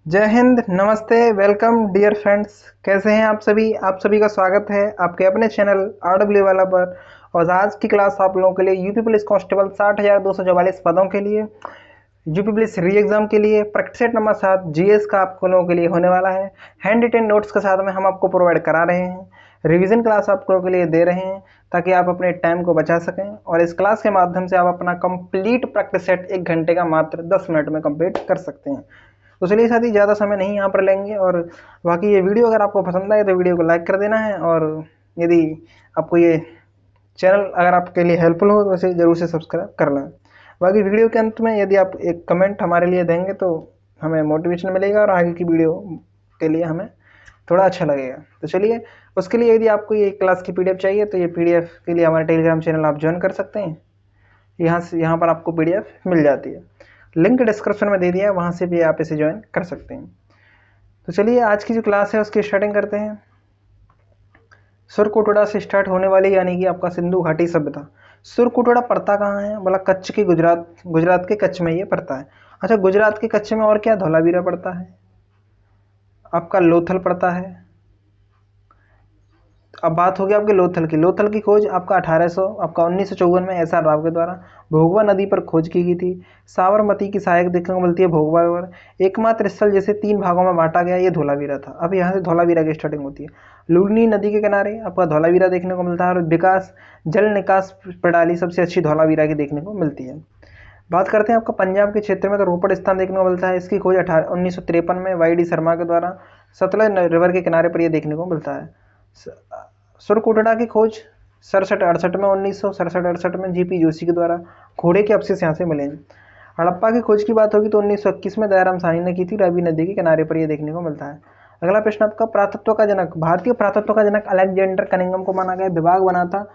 जय हिंद, नमस्ते, welcome dear friends. कैसे हैं आप सभी? आप सभी का स्वागत है आपके अपने चैनल RW वाला पर। और आज की क्लास आप लोगों के लिए यूपी पुलिस कांस्टेबल 60,244 पदों के लिए, यूपी पुलिस री एग्जाम के लिए प्रैक्टिस सेट नंबर 7 जीएस का आप लोगों के लिए होने वाला है। हैंड रिटेन नोट्स के साथ में हम आपको प्रोवाइड करा रहे हैं। रिवीजन क्लास आप लोगों के लिए दे रहे हैं ताकि आप अपने टाइम को बचा सकें, और इस क्लास के माध्यम से आप अपना कंप्लीट प्रैक्टिस सेट 1 घंटे का मात्र 10 मिनट में कंप्लीट कर सकते हैं। तो चलिए साथी, ज़्यादा समय नहीं यहाँ पर लेंगे, और बाकी ये वीडियो अगर आपको पसंद आए तो वीडियो को लाइक कर देना है, और यदि आपको ये चैनल अगर आपके लिए हेल्पफुल हो तो इसे ज़रूर से सब्सक्राइब कर लें। बाकी वीडियो के अंत में यदि आप एक कमेंट हमारे लिए देंगे तो हमें मोटिवेशन मिलेगा और आगे की वीडियो के लिए हमें थोड़ा अच्छा लगेगा। तो चलिए, उसके लिए यदि आपको ये क्लास की PDF चाहिए तो ये PDF के लिए हमारे टेलीग्राम चैनल आप ज्वाइन कर सकते हैं। यहाँ पर आपको PDF मिल जाती है, लिंक डिस्क्रिप्शन में दे दिया है, वहाँ से भी आप इसे ज्वाइन कर सकते हैं। तो चलिए, आज की जो क्लास है उसकी स्टार्टिंग करते हैं। सुरकोटड़ा से स्टार्ट होने वाली यानी कि आपका सिंधु घाटी सभ्यता। सुरकोटड़ा पड़ता कहाँ है? बोला कच्छ के गुजरात के कच्छ में ये पड़ता है। अच्छा, गुजरात के कच्छ में और क्या? धौलावीरा पड़ता है, आपका लोथल पड़ता है। अब बात होगी आपके लोथल की खोज आपका 1954 में SR राव के द्वारा भोगवा नदी पर खोज की गई थी। साबरमती की सहायक देखने को मिलती है भोगवा पर। एकमात्र स्थल जिसे 3 भागों में बांटा गया ये धौलावीरा था। अब यहाँ से धौलावीरा की स्टार्टिंग होती है। लुलनी नदी के किनारे आपका धौलावीरा देखने को मिलता है, और विकास जल निकास प्रणाली सबसे अच्छी धौलावीरा की देखने को मिलती है। बात करते हैं आपका पंजाब के क्षेत्र में, तो रोपड़ स्थान देखने को मिलता है। इसकी खोज 1953 में YD शर्मा के द्वारा सतलज रिवर के किनारे पर यह देखने को मिलता है। सुरकोटड़ा की खोज 67-68 में 1967-68 में GP जोशी के द्वारा घोड़े के अवशेष यहाँ से मिले। हड़प्पा की खोज की बात होगी तो 1921 में दयाराम साहनी ने की थी, रावी नदी के किनारे पर यह देखने को मिलता है। अगला प्रश्न आपका, पुरातत्व का जनक। भारतीय पुरातत्व का जनक अलेक्जेंडर कनिंघम को माना गया। विभाग बना था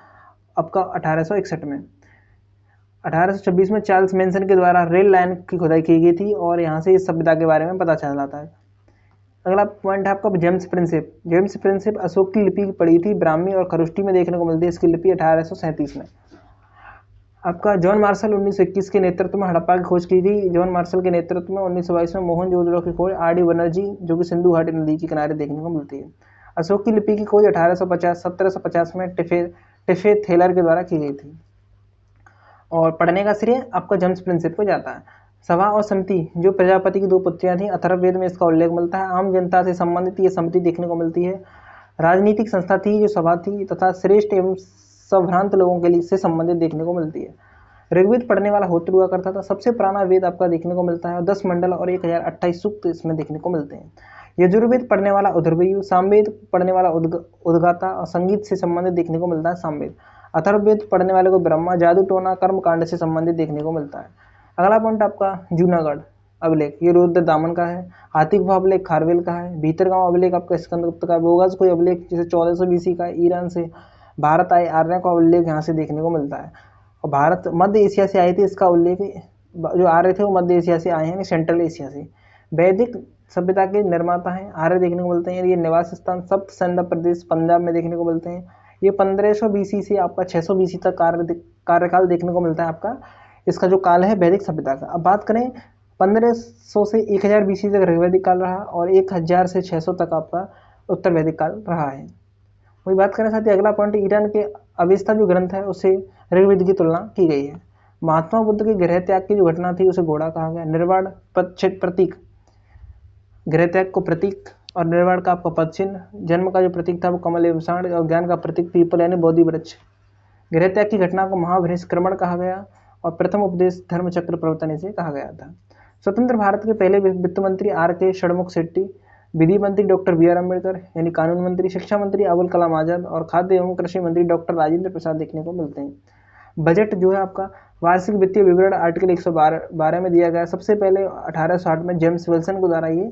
आपका 1861 में। 1826 में चार्ल्स मेंसन के द्वारा रेल लाइन की खुदाई की गई थी, और यहाँ से इस सभ्यता के बारे में पता चल जाता है। अगला पॉइंट है आपका जेम्स प्रिंसिप अशोक की लिपि पड़ी थी, ब्राह्मी और खरुष्टी में देखने को मिलती है इसकी लिपि 1837 में। आपका जॉन मार्शल 1921 के नेतृत्व में हड़प्पा की खोज की गई। जॉन मार्शल के नेतृत्व में 1922 में मोहनजोदड़ो की खोज RD बनर्जी जो कि सिंधु घाटी नदी के किनारे देखने को मिलती है। अशोक की लिपि की खोज 1750 में टिफे थेलर के द्वारा की गई थी। और पढ़ने का श्रेय आपका जेम्स प्रिंसिप को जाता है। सभा और समिति जो प्रजापति की 2 पुत्रियां थीं, अथर्ववेद में इसका उल्लेख मिलता है। आम जनता से संबंधित ये समिति देखने को मिलती है। राजनीतिक संस्था थी जो सभा थी, तथा श्रेष्ठ एवं संभ्रांत लोगों के लिए से संबंधित देखने को मिलती है। ऋग्वेद पढ़ने वाला होत्र हुआ करता था। सबसे पुराना वेद आपका देखने को मिलता है, और 10 मंडल और 1028 सूक्त इसमें देखने को मिलते हैं। यजुर्वेद पढ़ने वाला उदरवयु, सामवेद पढ़ने वाला उद्गाता, और संगीत से संबंधित देखने को मिलता है सामवेद। अथर्ववेद पढ़ने वाले को ब्रह्मा, जादू टोना, कर्म कांड से संबंधित देखने को मिलता है। अगला पॉइंट आपका जूनागढ़ अभिलेख, ये रुद्र दामन का है। हाथी गुफा अभिलेख खारवेल का है। भीतरगांव अभिलेख आपका स्कंदगुप्त का। बोगस कोई अभिलेख जैसे 1400 BC का ईरान से भारत आए आर्य का उल्लेख यहाँ से देखने को मिलता है। और भारत मध्य एशिया से आए थे, इसका उल्लेख जो आर्य थे वो मध्य एशिया से आए हैं, सेंट्रल एशिया से। वैदिक सभ्यता के निर्माता हैं आर्य देखने को मिलते हैं। ये निवास स्थान सप्त संदा प्रदेश पंजाब में देखने को मिलते हैं। ये 1500 BC से आपका 600 BC तक कार्यकाल देखने को मिलता है आपका। इसका जो काल है वैदिक सभ्यता का। अब बात करें 1500 से 1000 BC तक ऋग्वैदिक काल रहा, और 1000 से 600 तक आपका उत्तर वैदिक काल रहा है। वही बात करें साथ ही अगला पॉइंट, ईरान के अवेस्ता जो ग्रंथ है उससे ऋग्वेद की तुलना की गई है। महात्मा बुद्ध के गृह त्याग की जो घटना थी उसे घोड़ा कहा गया। निर्वाण प्रतीक, गृह त्याग को प्रतीक, और निर्वाण का आपका पद चिन्ह। जन्म का जो प्रतीक था वो कमल एवं साण, और ज्ञान का प्रतीक पीपल यानी बोधि वृक्ष। गृह त्याग की घटना को महाभ्रिष्क्रमण कहा गया, और प्रथम उपदेश धर्म चक्र प्रवर्तन से कहा गया था। स्वतंत्र भारत के पहले वित्त मंत्री RK षणमुख शेट्टी, विधि मंत्री डॉक्टर BR अम्बेडकर यानी कानून मंत्री, शिक्षा मंत्री अबुल कलाम आजाद, और खाद्य एवं कृषि मंत्री डॉक्टर राजेंद्र प्रसाद देखने को मिलते हैं। बजट जो है आपका वार्षिक वित्तीय विवरण आर्टिकल 112 में दिया गया। सबसे पहले 1860 में जेम्स विल्सन के द्वारा ये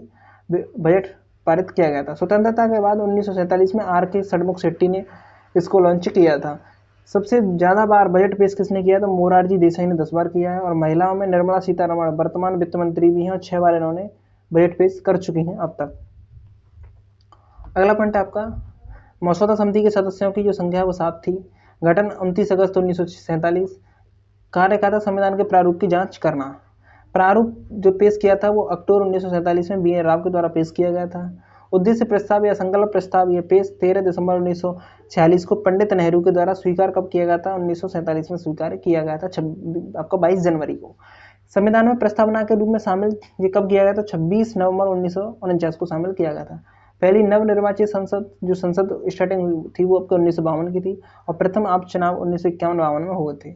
बजट पारित किया गया था। स्वतंत्रता के बाद 1947 में RK षणमुख शेट्टी ने इसको लॉन्च किया था। सबसे ज़्यादा बार बजट पेश किसने किया? तो मोरारजी देसाई ने 10 बार किया है, और महिलाओं में निर्मला सीतारमण वर्तमान वित्त मंत्री भी हैं, और 6 बार इन्होंने बजट पेश कर चुकी हैं अब तक। अगला पॉइंट आपका, मसौदा समिति के सदस्यों की जो संख्या वो 7 थी। गठन 29 अगस्त 1947। कार्य का था संविधान के प्रारूप की जांच करना। प्रारूप जो पेश किया था वो अक्टूबर 1947 में बी एन राव के द्वारा पेश किया गया था। उद्देश्य प्रस्ताव या संकल्प प्रस्ताव यह पेश 13 दिसंबर 1946 को पंडित नेहरू के द्वारा स्वीकार कब किया गया था? 1947 में स्वीकार किया गया था, आपका 22 जनवरी को। संविधान में प्रस्तावना के रूप में शामिल ये कब किया गया था? 26 नवंबर 1949 को शामिल किया गया था। पहली नवनिर्वाचित संसद जो संसद स्टार्टिंग थी वो आपके 1952 की थी और प्रथम आप चुनाव 1951-52 में हुए थे।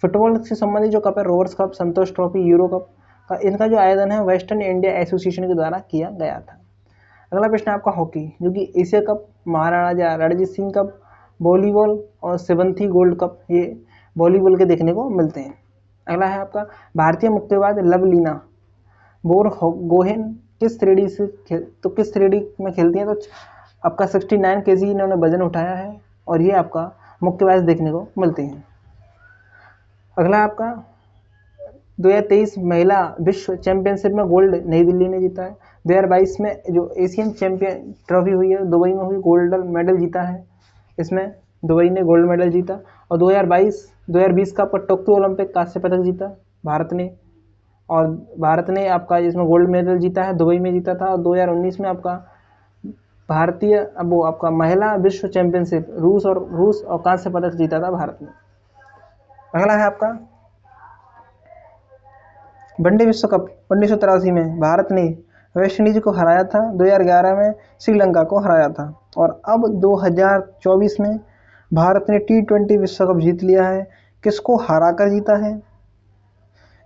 फुटबॉल से संबंधित जो कप है, रोवर्स कप, संतोष ट्रॉफी, यूरो कप का इनका जो आयोजन है वेस्टर्न इंडिया एसोसिएशन के द्वारा किया गया था। अगला प्रश्न है आपका हॉकी, जो कि एशिया कप, महाराजा रणजीत सिंह कप, वॉलीबॉल और सेवंथी गोल्ड कप ये वॉलीबॉल के देखने को मिलते हैं। अगला है आपका भारतीय मुक्केबाज लवलीना बोरगोहेन किस श्रेणी से किस श्रेणी में खेलती हैं? तो आपका 69 केजी इन्होंने वजन उठाया है और ये आपका मुक्केबाज देखने को मिलती हैं। अगला आपका 2023 महिला विश्व चैंपियनशिप में गोल्ड नई दिल्ली ने जीता है। 2022 में जो एशियन चैंपियन ट्रॉफी हुई है दुबई में हुई, गोल्ड मेडल जीता है, इसमें दुबई ने गोल्ड मेडल जीता। और 2020 का आपका टोक्यो ओलंपिक कांस्य पदक जीता भारत ने, और भारत ने आपका इसमें गोल्ड मेडल जीता है, दुबई में जीता था। और 2019 में आपका भारतीय वो आपका महिला विश्व चैंपियनशिप रूस और कांस्य पदक जीता था भारत ने। अगला है आपका वनडे विश्व कप 1983 में भारत ने वेस्ट इंडीज को हराया था, 2011 में श्रीलंका को हराया था और अब 2024 में भारत ने T20 विश्व कप जीत लिया है। किसको हराकर जीता है?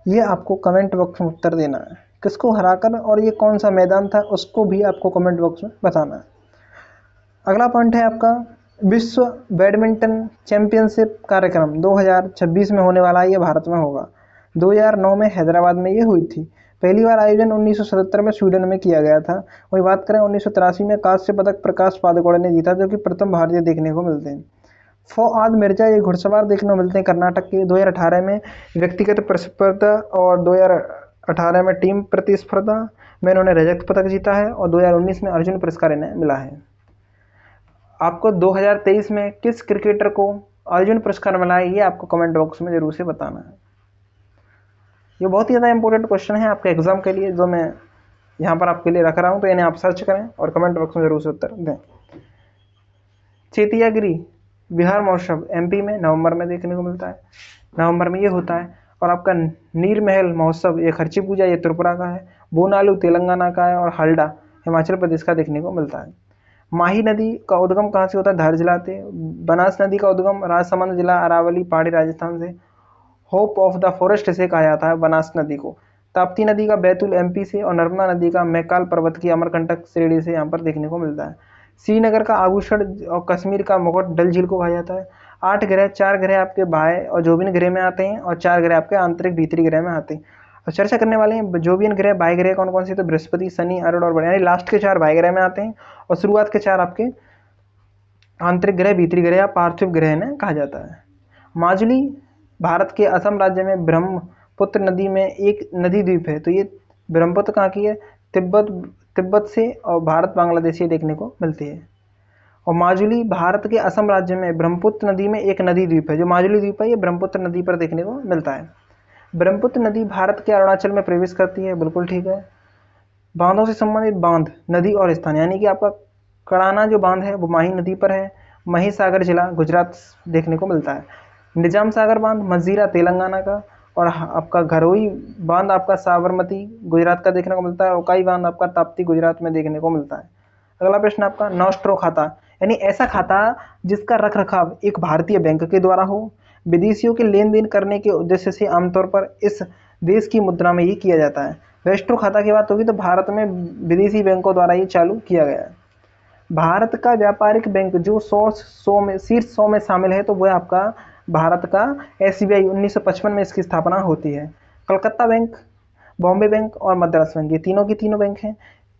ये आपको कमेंट बॉक्स में उत्तर देना है, किसको हराकर, और ये कौन सा मैदान था उसको भी आपको कमेंट बॉक्स में बताना है। अगला पॉइंट है आपका विश्व बैडमिंटन चैंपियनशिप कार्यक्रम 2026 में होने वाला है, ये भारत में होगा। 2009 में हैदराबाद में ये हुई थी। पहली बार आयोजन 1977 में स्वीडन में किया गया था। वही बात करें 1983 में कांस्य पदक प्रकाश पादुकोण ने जीता, जो कि प्रथम भारतीय देखने को मिलते हैं। फौआद मिर्जा ये घुड़सवार देखने को मिलते हैं कर्नाटक के। 2018 में व्यक्तिगत प्रतिस्पर्धा और 2018 में टीम प्रतिस्पर्धा में इन्होंने रजत पदक जीता है और 2019 में अर्जुन पुरस्कार इन्हें मिला है। आपको 2023 में किस क्रिकेटर को अर्जुन पुरस्कार मिला है, ये आपको कमेंट बॉक्स में जरूर से बताना है। ये बहुत ही ज़्यादा इंपॉर्टेंट क्वेश्चन है आपके एग्जाम के लिए, जो मैं यहाँ पर आपके लिए रख रहा हूँ, तो इन्हें आप सर्च करें और कमेंट बॉक्स में जरूर से उत्तर दें। चेतियागिरी बिहार महोत्सव एमपी में नवंबर में देखने को मिलता है, नवंबर में ये होता है। और आपका नीरमहल महोत्सव ये खर्ची पूजा ये त्रिपुरा का है, बोनालू तेलंगाना का है और हल्डा हिमाचल प्रदेश का देखने को मिलता है। माही नदी का उद्गम कहाँ से होता है? धार जिला से। बनास नदी का उद्गम राजसमंद जिला, अरावली पहाड़ी राजस्थान से। होप ऑफ द फॉरेस्ट से कहा जाता है बनास नदी को। ताप्ती नदी का बैतूल एमपी से और नर्मदा नदी का मैकाल पर्वत की अमरकंटक श्रेणी से यहाँ पर देखने को मिलता है। श्रीनगर का आभूषण और कश्मीर का मुकुट डल झील को कहा जाता है। 8 ग्रह, 4 ग्रह आपके बाह्य और जोबिन ग्रह में आते हैं और 4 ग्रह आपके आंतरिक भीतरी ग्रह में आते हैं। और चर्चा करने वाले हैं जोबिन ग्रह, बाह्य ग्रह कौन कौन से? तो बृहस्पति, शनि, अरुण और बुध, यानी लास्ट के 4 बाह्य ग्रह में आते हैं और शुरुआत के 4 आपके आंतरिक ग्रह, भीतरी ग्रह या पार्थिव ग्रह इन्हें कहा जाता है। माजुली भारत के असम राज्य में ब्रह्मपुत्र नदी में एक नदी द्वीप है, तो ये ब्रह्मपुत्र कहाँ की है? तिब्बत से और भारत बांग्लादेश से देखने को मिलती है। और माजुली भारत के असम राज्य में ब्रह्मपुत्र नदी में एक नदी द्वीप है, जो माजुली द्वीप है ये ब्रह्मपुत्र नदी पर देखने को मिलता है। ब्रह्मपुत्र नदी भारत के अरुणाचल में प्रवेश करती है, बिल्कुल ठीक है। बांधों से संबंधित बांध, नदी और स्थान, यानी कि आपका कड़ाना जो बांध है वो माही नदी पर है, महिसागर जिला गुजरात देखने को मिलता है। निजाम सागर बांध मजीरा तेलंगाना का, और आपका घरोई बांध आपका साबरमती गुजरात का देखने को मिलता है। ओकाई बांध आपका ताप्ती गुजरात में देखने को मिलता है। अगला प्रश्न आपका नॉस्ट्रो खाता, यानी ऐसा खाता जिसका रख रखाव एक भारतीय बैंक के द्वारा हो, विदेशियों के लेन देन करने के उद्देश्य से आमतौर पर इस देश की मुद्रा में ये किया जाता है। वेस्ट्रो खाता की बात होगी तो भारत में विदेशी बैंकों द्वारा ये चालू किया गया है। भारत का व्यापारिक बैंक जो शीर्ष 100 में शामिल है, तो वह आपका भारत का SBI 1955 में इसकी स्थापना होती है। कलकत्ता बैंक, बॉम्बे बैंक और मद्रास बैंक, ये तीनों की तीनों बैंक हैं।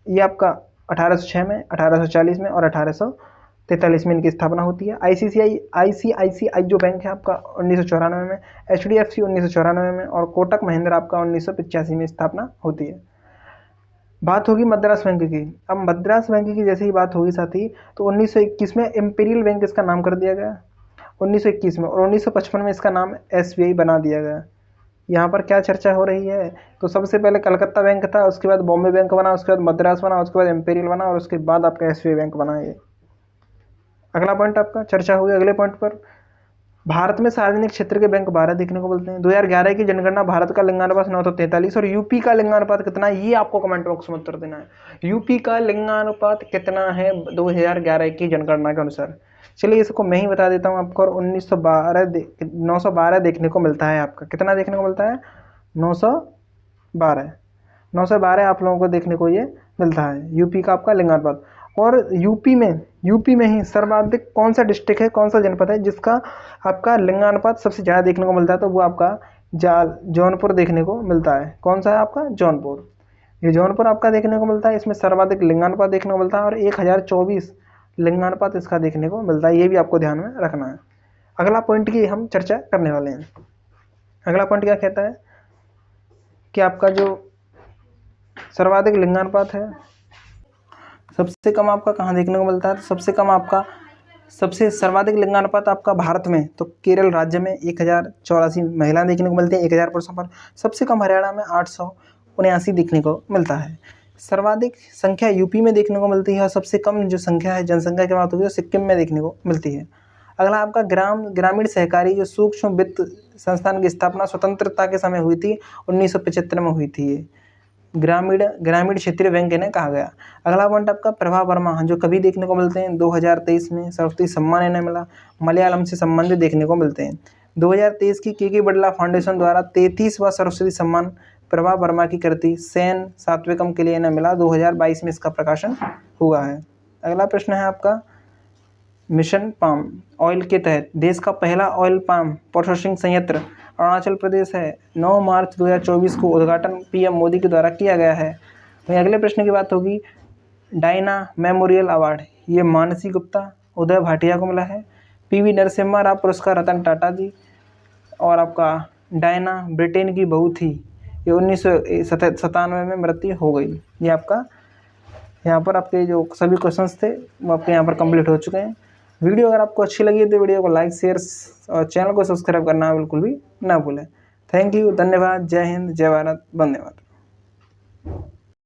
ये आपका 1806 में, 1840 में और 1843 में इनकी स्थापना होती है। ICICI जो बैंक है आपका 1994 में, HDFC 1994 में और कोटक महिंद्रा आपका 1985 में स्थापना होती है। बात होगी मद्रास बैंक की। अब मद्रास बैंक की जैसे ही बात होगी साथी, तो 1921 में इंपीरियल बैंक इसका नाम कर दिया गया 1921 में, और 1955 में इसका नाम SBI बना दिया गया। यहाँ पर क्या चर्चा हो रही है, तो सबसे पहले कलकत्ता बैंक था, उसके बाद बॉम्बे बैंक बना, उसके बाद मद्रास बना, उसके बाद एम्पेरियल बना और उसके बाद आपका एसबीआई बैंक बना। ये अगला पॉइंट आपका चर्चा हुई। अगले पॉइंट पर, भारत में सार्वजनिक क्षेत्र के बैंक 12 देखने को मिलते हैं। 2011 की जनगणना भारत का लिंगानुपात 943 और यूपी का लिंगानुपात कितना है, ये आपको कमेंट बॉक्स में उत्तर देना है। यूपी का लिंगानुपात कितना है 2011 की जनगणना के अनुसार। चलिए इसको मैं ही बता देता हूँ आपको। और 912 देखने को मिलता है आपका। कितना देखने को मिलता है? 912। 912 आप लोगों को देखने को ये मिलता है यूपी का आपका लिंगानुपात। और यूपी में ही सर्वाधिक कौन सा डिस्ट्रिक्ट है, कौन सा जनपद है जिसका आपका लिंगानुपात सबसे ज़्यादा देखने को मिलता है, तो वो आपका जौनपुर देखने को मिलता है। कौन सा है आपका? जौनपुर। ये जौनपुर आपका देखने को मिलता है, इसमें सर्वाधिक लिंगानुपात देखने को मिलता है और 1024 लिंगानुपात इसका देखने को मिलता है। ये भी आपको ध्यान में रखना है। अगला पॉइंट की हम चर्चा करने वाले हैं। अगला पॉइंट क्या कहता है कि आपका जो सर्वाधिक लिंगानुपात है, सबसे कम आपका कहाँ देखने को मिलता है, तो सबसे सर्वाधिक लिंगानुपात आपका भारत में तो केरल राज्य में 1084 महिलाएं देखने को मिलती हैं 1000 पुरुषों पर। सबसे कम हरियाणा में 879 देखने को मिलता है। सर्वाधिक संख्या यूपी में देखने को मिलती है और सबसे कम जो संख्या है जनसंख्या की बात होगी तो सिक्किम में देखने को मिलती है। अगला आपका ग्रामीण सहकारी जो सूक्ष्म वित्त संस्थान की स्थापना स्वतंत्रता के समय हुई थी, 1975 में हुई थी। ये ग्रामीण क्षेत्रीय बैंक इन्हें कहा गया। अगला पॉइंट आपका प्रभा वर्मा, जो कभी देखने को मिलते हैं 2023 में सरस्वती सम्मान इन्हें मिला, मलयालम से संबंधित देखने को मिलते हैं। 2023 की के बिड़ला फाउंडेशन द्वारा 33वां सरस्वती सम्मान प्रभा वर्मा की कृति सेन सात्विकम के लिए इन्हें मिला। 2022 में इसका प्रकाशन हुआ है। अगला प्रश्न है आपका, मिशन पाम ऑयल के तहत देश का पहला ऑयल पाम प्रोसेसिंग संयंत्र अरुणाचल प्रदेश है। 9 मार्च 2024 को उद्घाटन पीएम मोदी के द्वारा किया गया है। वहीं अगले प्रश्न की बात होगी, डायना मेमोरियल अवार्ड ये मानसी गुप्ता, उदय भाटिया को मिला है। पीवी नरसिम्हा राव पुरस्कार रतन टाटा जी। और आपका डायना ब्रिटेन की बहू थी, ये 1997 में मृत्यु हो गई। ये आपका यहाँ पर आपके जो सभी क्वेश्चंस थे वो आपके यहाँ पर कंप्लीट हो चुके हैं। वीडियो अगर आपको अच्छी लगी तो वीडियो को लाइक शेयर और चैनल को सब्सक्राइब करना बिल्कुल भी ना भूलें। थैंक यू, धन्यवाद, जय हिंद, जय भारत, वंदे मातरम।